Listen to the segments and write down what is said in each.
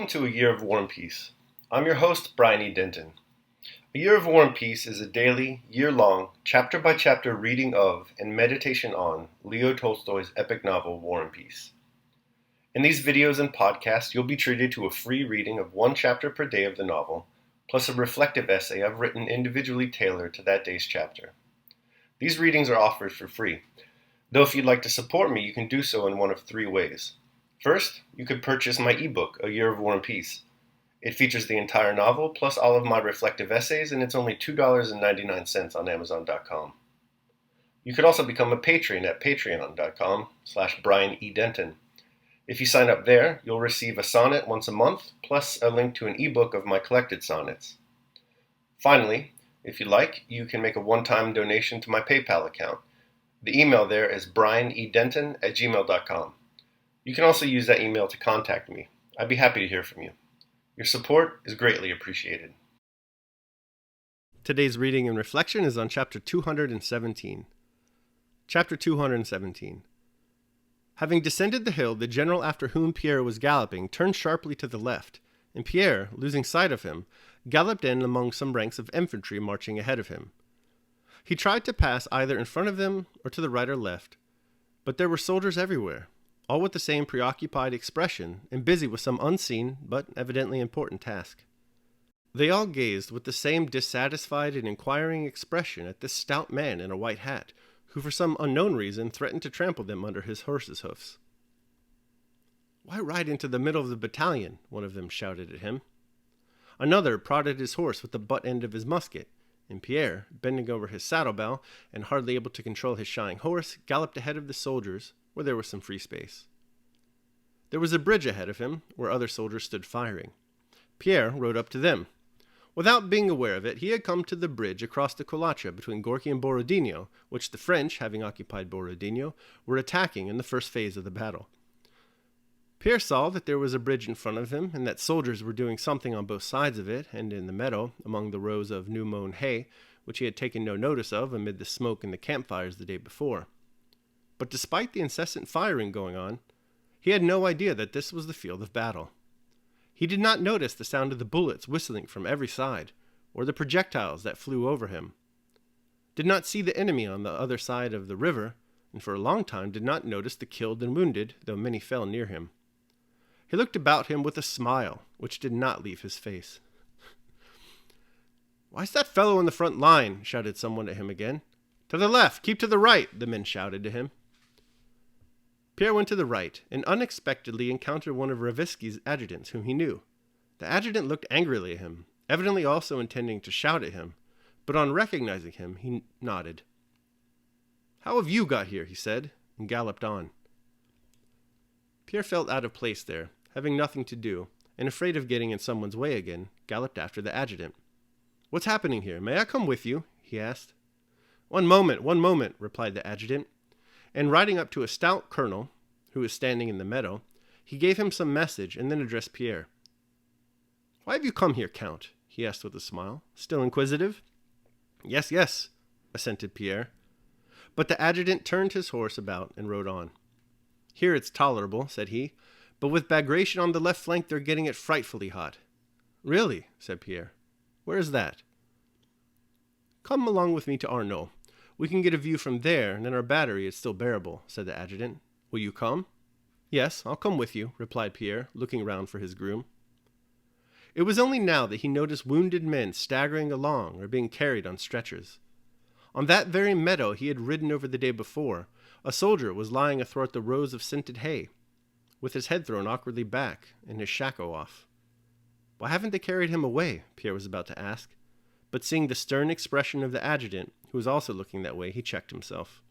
Welcome to A Year of War and Peace. I'm your host, Brian E. Denton. A Year of War and Peace is a daily, year-long, chapter-by-chapter reading of and meditation on Leo Tolstoy's epic novel, War and Peace. In these videos and podcasts, you'll be treated to a free reading of one chapter per day of the novel, plus a reflective essay I've written individually tailored to that day's chapter. These readings are offered for free, though if you'd like to support me, you can do so in one of three ways. First, you could purchase my ebook, A Year of War and Peace. It features the entire novel, plus all of my reflective essays, and it's only $2.99 on Amazon.com. You could also become a patron at patreon.com/BrianEDenton. If you sign up there, you'll receive a sonnet once a month, plus a link to an ebook of my collected sonnets. Finally, if you like, you can make a one-time donation to my PayPal account. The email there is brianedenton@gmail.com. You can also use that email to contact me. I'd be happy to hear from you. Your support is greatly appreciated. Today's reading and reflection is on Chapter 217. Chapter 217. Having descended the hill, the general after whom Pierre was galloping turned sharply to the left, and Pierre, losing sight of him, galloped in among some ranks of infantry marching ahead of him. He tried to pass either in front of them or to the right or left, but there were soldiers everywhere, all with the same preoccupied expression and busy with some unseen but evidently important task. They all gazed with the same dissatisfied and inquiring expression at this stout man in a white hat, who for some unknown reason threatened to trample them under his horse's hoofs. "Why ride into the middle of the battalion?" one of them shouted at him. Another prodded his horse with the butt end of his musket, and Pierre, bending over his saddlebow and hardly able to control his shying horse, galloped ahead of the soldiers, where there was some free space. There was a bridge ahead of him, where other soldiers stood firing. Pierre rode up to them. Without being aware of it, he had come to the bridge across the Colacha between Gorky and Borodino, which the French, having occupied Borodino, were attacking in the first phase of the battle. Pierre saw that there was a bridge in front of him, and that soldiers were doing something on both sides of it, and in the meadow, among the rows of new-mown hay, which he had taken no notice of amid the smoke and the campfires the day before. But despite the incessant firing going on, he had no idea that this was the field of battle. He did not notice the sound of the bullets whistling from every side, or the projectiles that flew over him. Did not see the enemy on the other side of the river, and for a long time did not notice the killed and wounded, though many fell near him. He looked about him with a smile, which did not leave his face. "Why's that fellow in the front line?" shouted someone at him again. "To the left, keep to the right," the men shouted to him. Pierre went to the right, and unexpectedly encountered one of Ravisky's adjutants, whom he knew. The adjutant looked angrily at him, evidently also intending to shout at him, but on recognizing him, he nodded. "How have you got here?" he said, and galloped on. Pierre felt out of place there, having nothing to do, and afraid of getting in someone's way again, galloped after the adjutant. "What's happening here? May I come with you?" he asked. One moment," replied the adjutant, and riding up to a stout colonel, who was standing in the meadow, he gave him some message and then addressed Pierre. "Why have you come here, Count?" he asked with a smile, still inquisitive. Yes," assented Pierre. But the adjutant turned his horse about and rode on. "Here it's tolerable," said he, "but with Bagration on the left flank they're getting it frightfully hot." "Really?" said Pierre. "Where is that?" "Come along with me to Arnaud. We can get a view from there, and then our battery is still bearable," said the adjutant. "Will you come?" "Yes, I'll come with you," replied Pierre, looking round for his groom. It was only now that he noticed wounded men staggering along or being carried on stretchers. On that very meadow he had ridden over the day before, a soldier was lying athwart the rows of scented hay, with his head thrown awkwardly back and his shako off. "Why haven't they carried him away?" Pierre was about to ask, but seeing the stern expression of the adjutant, who was also looking that way, he checked himself.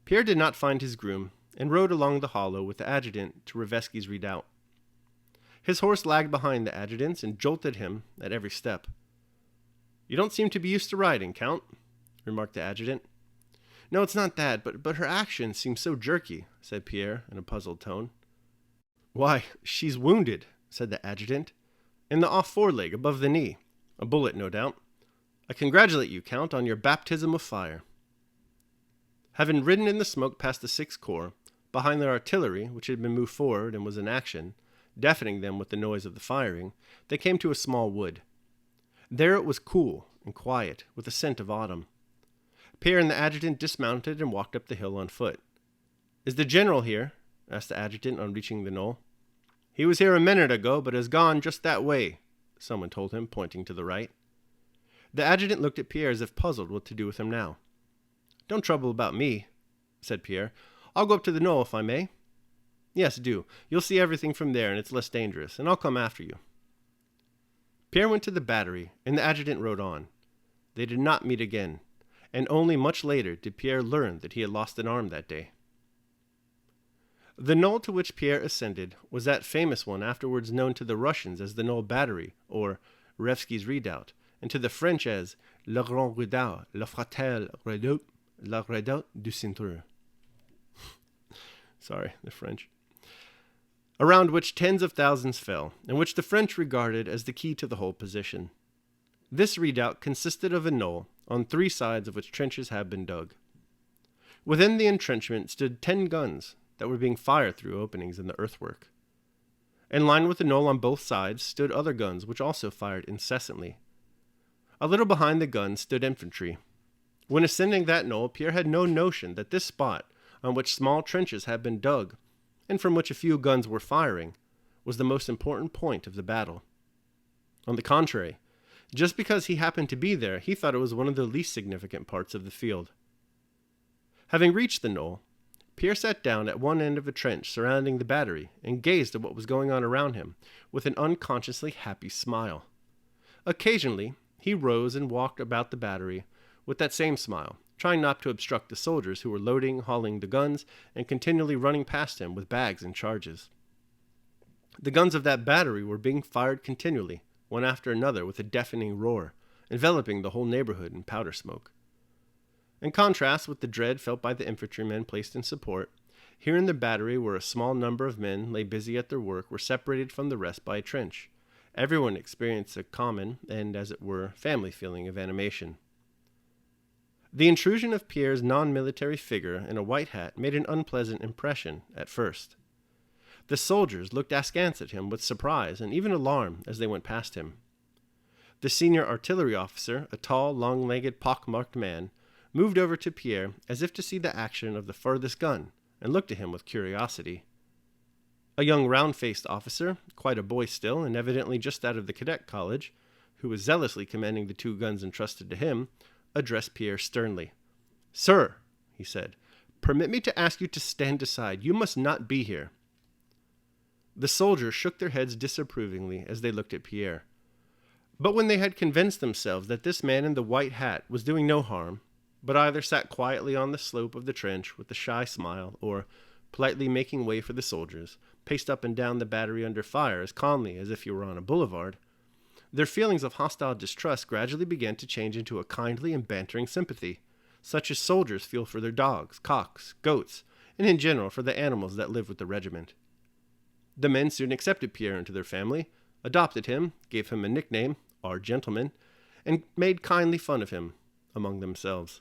Pierre did not find his groom, and rode along the hollow with the adjutant to Ravisky's redoubt. His horse lagged behind the adjutant's and jolted him at every step. "You don't seem to be used to riding, Count," remarked the adjutant. "No, it's not that, but her action seems so jerky," said Pierre in a puzzled tone. "Why, she's wounded," said the adjutant, "in the off foreleg above the knee. A bullet, no doubt. I congratulate you, Count, on your baptism of fire." Having ridden in the smoke past the Sixth Corps, behind their artillery, which had been moved forward and was in action, Deafening them with the noise of the firing, they came to a small wood. There it was cool and quiet, with a scent of autumn. Pierre and the adjutant dismounted and walked up the hill on foot. "Is the general here?" asked the adjutant on reaching the knoll. "He was here a minute ago, but has gone just that way," someone told him, pointing to the right. The adjutant looked at Pierre as if puzzled what to do with him now. "Don't trouble about me," said Pierre. "I'll go up to the knoll if I may." "Yes, do. You'll see everything from there, and it's less dangerous, and I'll come after you." Pierre went to the battery, and the adjutant rode on. They did not meet again, and only much later did Pierre learn that he had lost an arm that day. The knoll to which Pierre ascended was that famous one afterwards known to the Russians as the Knoll Battery, or Revsky's Redoubt, and to the French as Le Grand Redoubt, Le Fatal Redoubt, La Redoubt du Cintre. Sorry, the French. Around which tens of thousands fell, and which the French regarded as the key to the whole position. This redoubt consisted of a knoll, on 3 sides of which trenches had been dug. Within the entrenchment stood 10 guns that were being fired through openings in the earthwork. In line with the knoll on both sides stood other guns which also fired incessantly. A little behind the guns stood infantry. When ascending that knoll, Pierre had no notion that this spot, on which small trenches had been dug, and from which a few guns were firing, was the most important point of the battle. On the contrary, just because he happened to be there, he thought it was one of the least significant parts of the field. Having reached the knoll, Pierre sat down at one end of a trench surrounding the battery and gazed at what was going on around him with an unconsciously happy smile. Occasionally, he rose and walked about the battery with that same smile, trying not to obstruct the soldiers who were loading, hauling the guns, and continually running past him with bags and charges. The guns of that battery were being fired continually, one after another, with a deafening roar, enveloping the whole neighborhood in powder smoke. In contrast with the dread felt by the infantrymen placed in support, here in the battery where a small number of men lay busy at their work were separated from the rest by a trench. Everyone experienced a common and, as it were, family feeling of animation. The intrusion of Pierre's non-military figure in a white hat made an unpleasant impression at first. The soldiers looked askance at him with surprise and even alarm as they went past him. The senior artillery officer, a tall, long-legged, pock-marked man, moved over to Pierre as if to see the action of the furthest gun, and looked at him with curiosity. A young round-faced officer, quite a boy still, and evidently just out of the cadet college, who was zealously commanding the 2 guns entrusted to him, addressed Pierre sternly. "Sir," he said, "permit me to ask you to stand aside. You must not be here." The soldiers shook their heads disapprovingly as they looked at Pierre. But when they had convinced themselves that this man in the white hat was doing no harm, but either sat quietly on the slope of the trench with a shy smile, or, politely making way for the soldiers, paced up and down the battery under fire as calmly as if he were on a boulevard, their feelings of hostile distrust gradually began to change into a kindly and bantering sympathy, such as soldiers feel for their dogs, cocks, goats, and in general for the animals that live with the regiment. The men soon accepted Pierre into their family, adopted him, gave him a nickname, "our gentleman," and made kindly fun of him among themselves.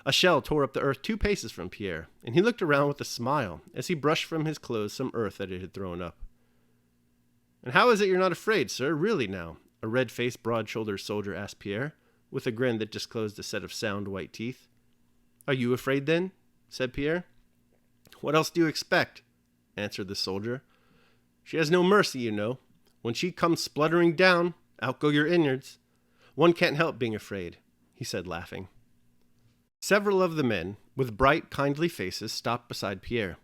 A shell tore up the earth 2 paces from Pierre, and he looked around with a smile as he brushed from his clothes some earth that it had thrown up. "And how is it you're not afraid, sir, really now?" a red-faced, broad-shouldered soldier asked Pierre, with a grin that disclosed a set of sound white teeth. "Are you afraid, then?" said Pierre. "What else do you expect?" answered the soldier. "She has no mercy, you know. When she comes spluttering down, out go your innards. One can't help being afraid," he said, laughing. Several of the men, with bright, kindly faces, stopped beside Pierre.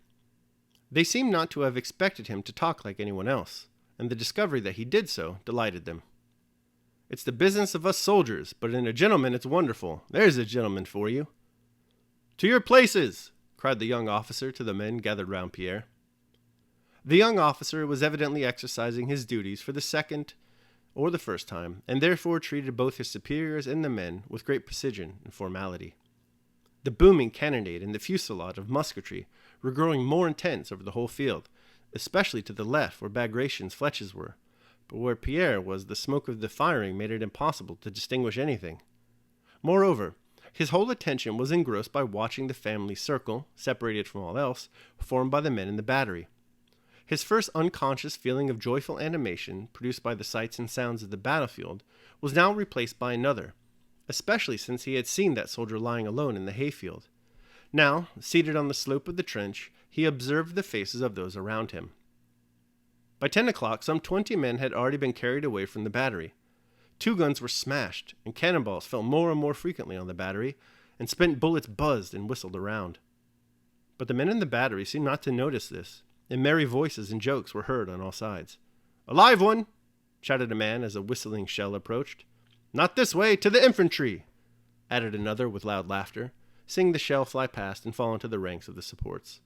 They seemed not to have expected him to talk like anyone else, and the discovery that he did so delighted them. "It's the business of us soldiers, but in a gentleman it's wonderful. There's a gentleman for you." "To your places!" cried the young officer to the men gathered round Pierre. The young officer was evidently exercising his duties for the second or the first time, and therefore treated both his superiors and the men with great precision and formality. The booming cannonade and the fusillade of musketry were growing more intense over the whole field, especially to the left where Bagration's fletches were, but where Pierre was the smoke of the firing made it impossible to distinguish anything. Moreover, his whole attention was engrossed by watching the family circle, separated from all else, formed by the men in the battery. His first unconscious feeling of joyful animation, produced by the sights and sounds of the battlefield, was now replaced by another, especially since he had seen that soldier lying alone in the hayfield. Now, seated on the slope of the trench, he observed the faces of those around him. By 10 o'clock, some 20 men had already been carried away from the battery. 2 guns were smashed, and cannonballs fell more and more frequently on the battery, and spent bullets buzzed and whistled around. But the men in the battery seemed not to notice this, and merry voices and jokes were heard on all sides. "A live one!" shouted a man as a whistling shell approached. "Not this way, to the infantry!" added another with loud laughter, seeing the shell fly past and fall into the ranks of the supports.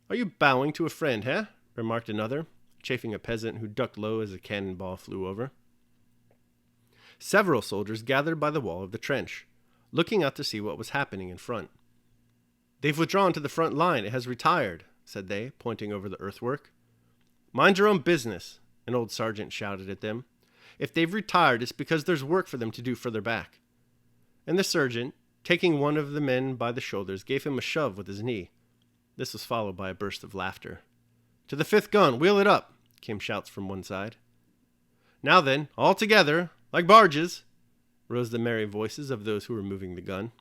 "Are you bowing to a friend, eh?" remarked another, chaffing a peasant who ducked low as a cannonball flew over. Several soldiers gathered by the wall of the trench, looking out to see what was happening in front. "They've withdrawn to the front line. It has retired," said they, pointing over the earthwork. "Mind your own business," an old sergeant shouted at them. "If they've retired, it's because there's work for them to do further back." And the sergeant, taking one of the men by the shoulders, gave him a shove with his knee. This was followed by a burst of laughter. "To the 5th gun, wheel it up," came shouts from one side. "Now then, all together, like barges," rose the merry voices of those who were moving the gun.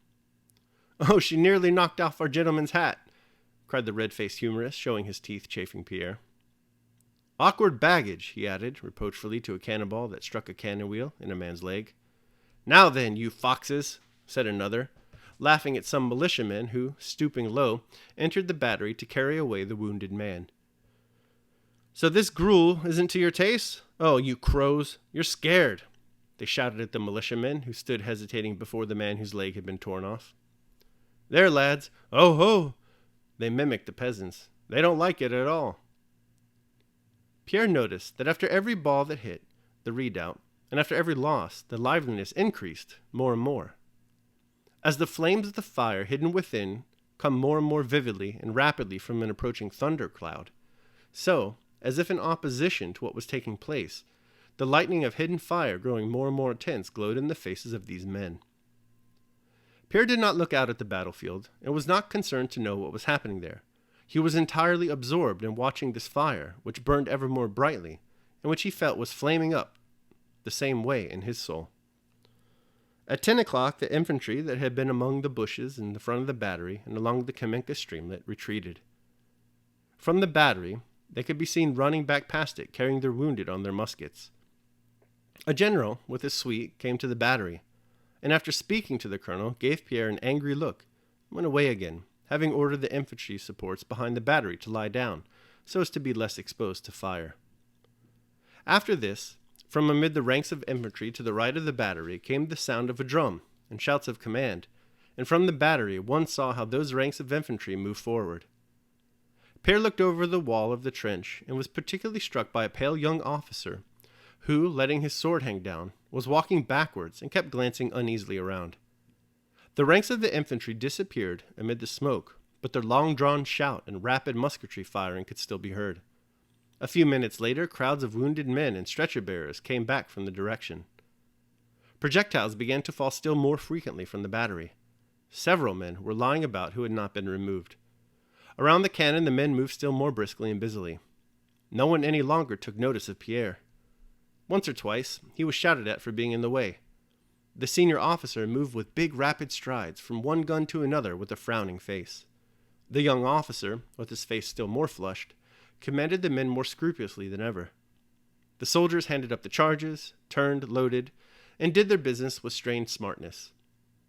"Oh, she nearly knocked off our gentleman's hat," cried the red-faced humorist, showing his teeth, chaffing Pierre. "Awkward baggage," he added, reproachfully, to a cannonball that struck a cannon wheel in a man's leg. "Now then, you foxes," said another, laughing at some militiamen who, stooping low, entered the battery to carry away the wounded man. "So this gruel isn't to your taste? Oh, you crows, you're scared," they shouted at the militiamen who stood hesitating before the man whose leg had been torn off. "There, lads, oh ho!" They mimicked the peasants. "They don't like it at all." Pierre noticed that after every ball that hit the redoubt, and after every loss, the liveliness increased more and more. As the flames of the fire hidden within come more and more vividly and rapidly from an approaching thunder cloud, so, as if in opposition to what was taking place, the lightning of hidden fire growing more and more intense glowed in the faces of these men. Pierre did not look out at the battlefield, and was not concerned to know what was happening there. He was entirely absorbed in watching this fire, which burned ever more brightly, and which he felt was flaming up the same way in his soul. At 10 o'clock, the infantry that had been among the bushes in the front of the battery and along the Kamenka streamlet retreated. From the battery, they could be seen running back past it, carrying their wounded on their muskets. A general, with his suite, came to the battery, and after speaking to the colonel, gave Pierre an angry look, and went away again, having ordered the infantry supports behind the battery to lie down, so as to be less exposed to fire. After this, from amid the ranks of infantry to the right of the battery came the sound of a drum and shouts of command, and from the battery one saw how those ranks of infantry moved forward. Pierre looked over the wall of the trench and was particularly struck by a pale young officer who, letting his sword hang down, was walking backwards and kept glancing uneasily around. The ranks of the infantry disappeared amid the smoke, but their long-drawn shout and rapid musketry firing could still be heard. A few minutes later, crowds of wounded men and stretcher-bearers came back from the direction. Projectiles began to fall still more frequently from the battery. Several men were lying about who had not been removed. Around the cannon the men moved still more briskly and busily. No one any longer took notice of Pierre. Once or twice he was shouted at for being in the way. The senior officer moved with big rapid strides from one gun to another with a frowning face. The young officer, with his face still more flushed, commanded the men more scrupulously than ever. The soldiers handed up the charges, turned, loaded, and did their business with strained smartness.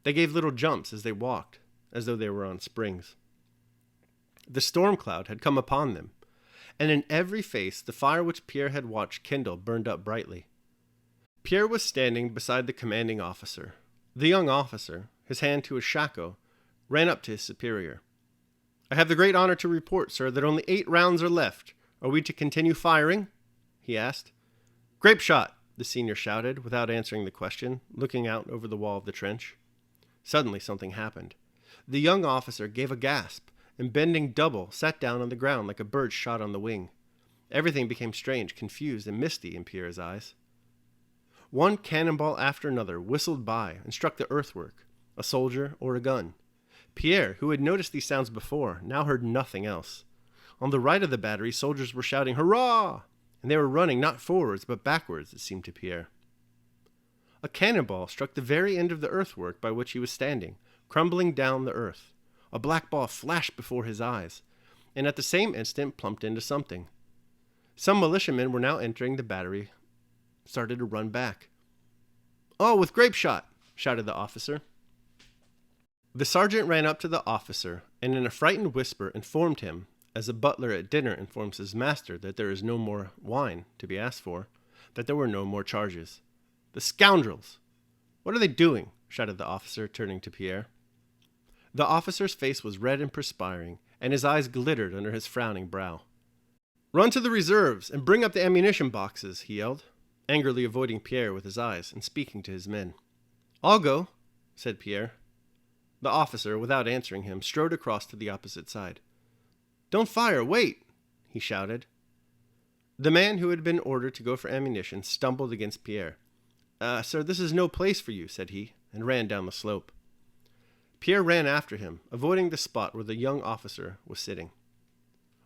They gave little jumps as they walked, as though they were on springs. The storm cloud had come upon them, and in every face the fire which Pierre had watched kindle burned up brightly. Pierre was standing beside the commanding officer. The young officer, his hand to his shako, ran up to his superior. "I have the great honor to report, sir, that only 8 rounds are left. Are we to continue firing?" he asked. "Grape shot," the senior shouted, without answering the question, looking out over the wall of the trench. Suddenly something happened. The young officer gave a gasp, and bending double, sat down on the ground like a bird shot on the wing. Everything became strange, confused, and misty in Pierre's eyes. One cannonball after another whistled by and struck the earthwork, a soldier or a gun. Pierre, who had noticed these sounds before, now heard nothing else. On the right of the battery, soldiers were shouting, "Hurrah!" And they were running not forwards, but backwards, it seemed to Pierre. A cannonball struck the very end of the earthwork by which he was standing, crumbling down the earth. A black ball flashed before his eyes, and at the same instant plumped into something. Some militiamen were now entering the battery, started to run back. "Oh, with grape shot!" shouted the officer. The sergeant ran up to the officer, and in a frightened whisper informed him, as a butler at dinner informs his master that there is no more wine to be asked for, that there were no more charges. "The scoundrels! What are they doing?" shouted the officer, turning to Pierre. The officer's face was red and perspiring, and his eyes glittered under his frowning brow. "Run to the reserves and bring up the ammunition boxes," he yelled, angrily avoiding Pierre with his eyes and speaking to his men. "I'll go," said Pierre. The officer, without answering him, strode across to the opposite side. "Don't fire, wait!" he shouted. The man who had been ordered to go for ammunition stumbled against Pierre. Sir, this is no place for you," said he, and ran down the slope. Pierre ran after him, avoiding the spot where the young officer was sitting.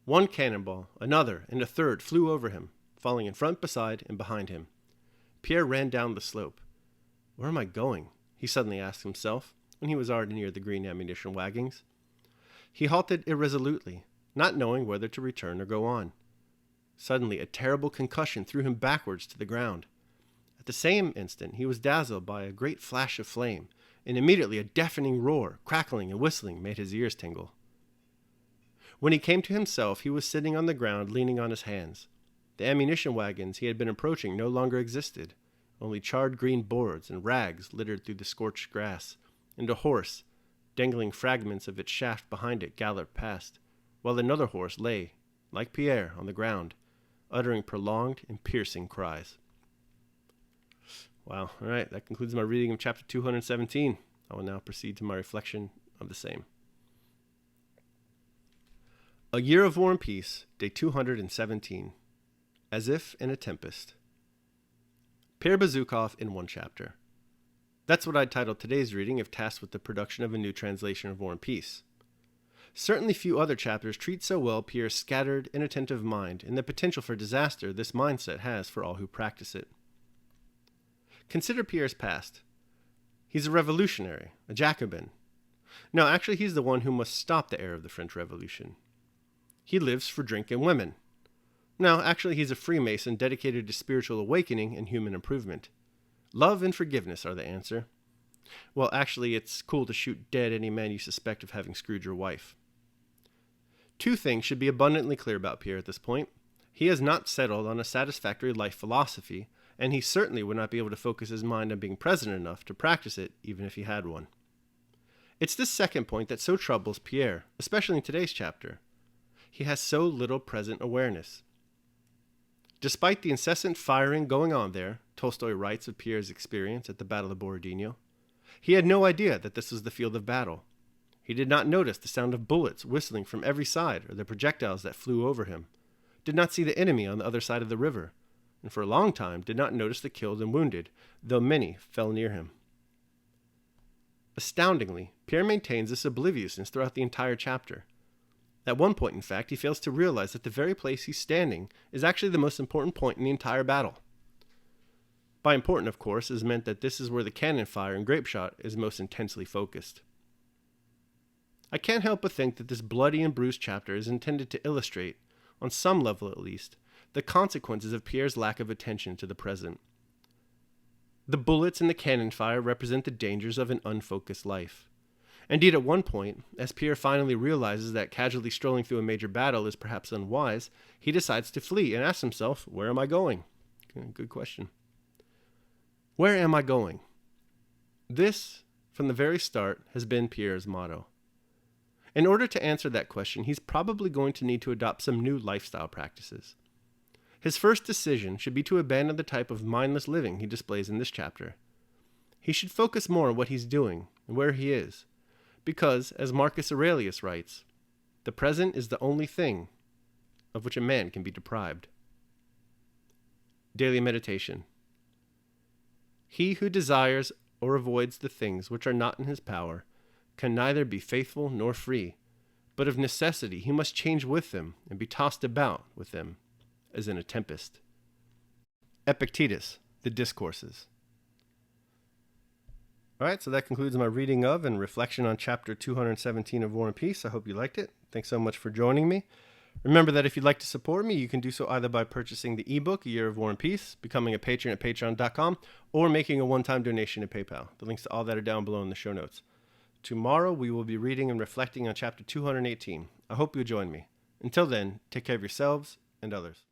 One cannonball, another, and a third flew over him, falling in front, beside, and behind him. Pierre ran down the slope. "Where am I going?" he suddenly asked himself, when he was already near the green ammunition wagons. He halted irresolutely, not knowing whether to return or go on. Suddenly, a terrible concussion threw him backwards to the ground. At the same instant, he was dazzled by a great flash of flame, and immediately a deafening roar, crackling and whistling, made his ears tingle. When he came to himself, he was sitting on the ground, leaning on his hands. The ammunition wagons he had been approaching no longer existed. Only charred green boards and rags littered through the scorched grass, and a horse, dangling fragments of its shaft behind it, galloped past, while another horse lay, like Pierre, on the ground, uttering prolonged and piercing cries. Wow, all right, that concludes my reading of chapter 217. I will now proceed to my reflection of the same. A Year of War and Peace, day 217. As if in a tempest. Pierre Bezukhov in one chapter. That's what I titled today's reading if tasked with the production of a new translation of War and Peace. Certainly few other chapters treat so well Pierre's scattered, inattentive mind and the potential for disaster this mindset has for all who practice it. Consider Pierre's past. He's a revolutionary, a Jacobin. No, actually he's the one who must stop the heir of the French Revolution. He lives for drink and women. No, actually he's a Freemason dedicated to spiritual awakening and human improvement. Love and forgiveness are the answer. Well, actually, it's cool to shoot dead any man you suspect of having screwed your wife. Two things should be abundantly clear about Pierre at this point. He has not settled on a satisfactory life philosophy, and he certainly would not be able to focus his mind on being present enough to practice it, even if he had one. It's this second point that so troubles Pierre, especially in today's chapter. He has so little present awareness. Despite the incessant firing going on there, Tolstoy writes of Pierre's experience at the Battle of Borodino, he had no idea that this was the field of battle. He did not notice the sound of bullets whistling from every side or the projectiles that flew over him, did not see the enemy on the other side of the river, and for a long time did not notice the killed and wounded, though many fell near him. Astoundingly, Pierre maintains this obliviousness throughout the entire chapter. At one point, in fact, he fails to realize that the very place he's standing is actually the most important point in the entire battle. By important, of course, is meant that this is where the cannon fire and grape shot is most intensely focused. I can't help but think that this bloody and bruised chapter is intended to illustrate, on some level at least, the consequences of Pierre's lack of attention to the present. The bullets and the cannon fire represent the dangers of an unfocused life. Indeed, at one point, as Pierre finally realizes that casually strolling through a major battle is perhaps unwise, he decides to flee and asks himself, "Where am I going?" Good question. Where am I going? This, from the very start, has been Pierre's motto. In order to answer that question, he's probably going to need to adopt some new lifestyle practices. His first decision should be to abandon the type of mindless living he displays in this chapter. He should focus more on what he's doing and where he is, because, as Marcus Aurelius writes, the present is the only thing of which a man can be deprived. Daily meditation. He who desires or avoids the things which are not in his power can neither be faithful nor free, but of necessity he must change with them and be tossed about with them as in a tempest. Epictetus, The Discourses. All right, so that concludes my reading of and reflection on chapter 217 of War and Peace. I hope you liked it. Thanks so much for joining me. Remember that if you'd like to support me, you can do so either by purchasing the ebook, A Year of War and Peace, becoming a patron at patreon.com, or making a one-time donation at PayPal. The links to all that are down below in the show notes. Tomorrow, we will be reading and reflecting on chapter 218. I hope you'll join me. Until then, take care of yourselves and others.